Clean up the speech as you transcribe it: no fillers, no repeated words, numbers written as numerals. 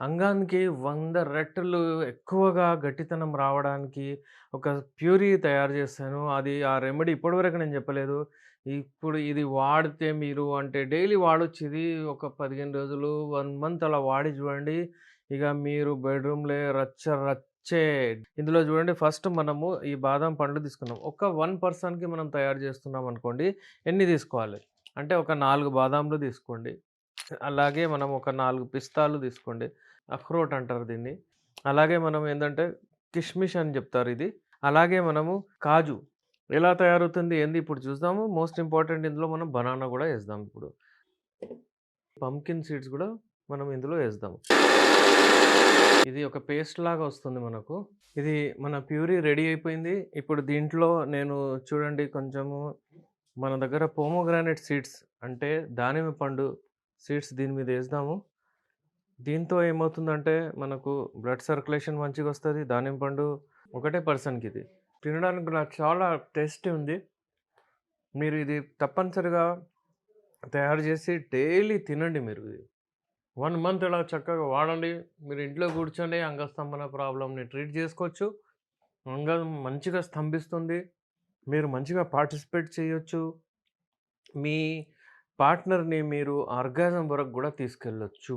అంగానికి 100 రెట్లు ఎక్కువగా గట్టితనం రావడానికి ఒక ప్యూరీ తయారు చేశాను. అది ఆ రెమెడీ ఇప్పటివరకు నేను చెప్పలేదు. ఇప్పుడు ఇది వాడితే మీరు అంటే డైలీ వాడొచ్చు ఇది. ఒక 15 రోజులు, 1 మంత్ అలా వాడి చూడండి. ఇక మీరు బెడ్‌రూమ్‌లే రచ్చ రచ్చే. ఇందులో చూడండి ఫస్ట్ మనము ఈ బాదం పండ్లు తీసుకున్నాం. ఒక 1 పర్సన్‌కి మనం తయారు చేస్తున్నాం అనుకోండి. ఎన్ని తీసుకోవాలి? అంటే ఒక 4 బాదాంలు తీసుకోండి. అలాగే మనం ఒక 4 పిస్తాలు తీసుకోండి. అఖ్రోట్ అంటారు దీన్ని. అలాగే మనం ఏందంటే కిష్మిష్ అని జెప్తారు ఇది. అలాగే మనము కాజు ఎలా తయారవుతుంది ఏంది ఇప్పుడు చూద్దాము. మోస్ట్ ఇంపార్టెంట్ ఇందులో మనం బనానా గూడా ఏద్దాం ఇప్పుడు. పంకిన్ సీడ్స్ గూడా మనం ఇందులో ఏద్దాం. ఇది ఒక పేస్ట్ లాగా వస్తుంది మనకు. ఇది మన ప్యూరీ రెడీ అయిపోయింది. ఇప్పుడు దీంట్లో నేను చూడండి కొంచెము మన దగ్గర పోమోగ్రానేట్ సీడ్స్ అంటే దానిమ్మ పండు సీడ్స్ దీని మీద ఏద్దాము. దీంతో ఏమవుతుందంటే, మనకు బ్లడ్ సర్క్యులేషన్ మంచిగొస్తది. దానిమ్మ పండు ఒకటే పర్సన్‌కిది. తినడానికి కూడా చాలా టేస్టీ ఉంది. మీరు ఇది తప్పనిసరిగా తయారు చేసి డైలీ తినండి మీరు ఇది. 1 మంత్ ఇలా చక్కగా వాడండి. మీరు ఇంట్లో కూర్చొని అంగస్తంభన ప్రాబ్లమ్‌ని ట్రీట్ చేసుకోవచ్చు. అంగం మంచిగా స్తంభిస్తుంది. మీరు మంచిగా పార్టిసిపేట్ చేయొచ్చు. మీ పార్ట్నర్‌ని మీరు ఆర్గాజం వరకు గూడా తీసుకెళ్ళొచ్చు.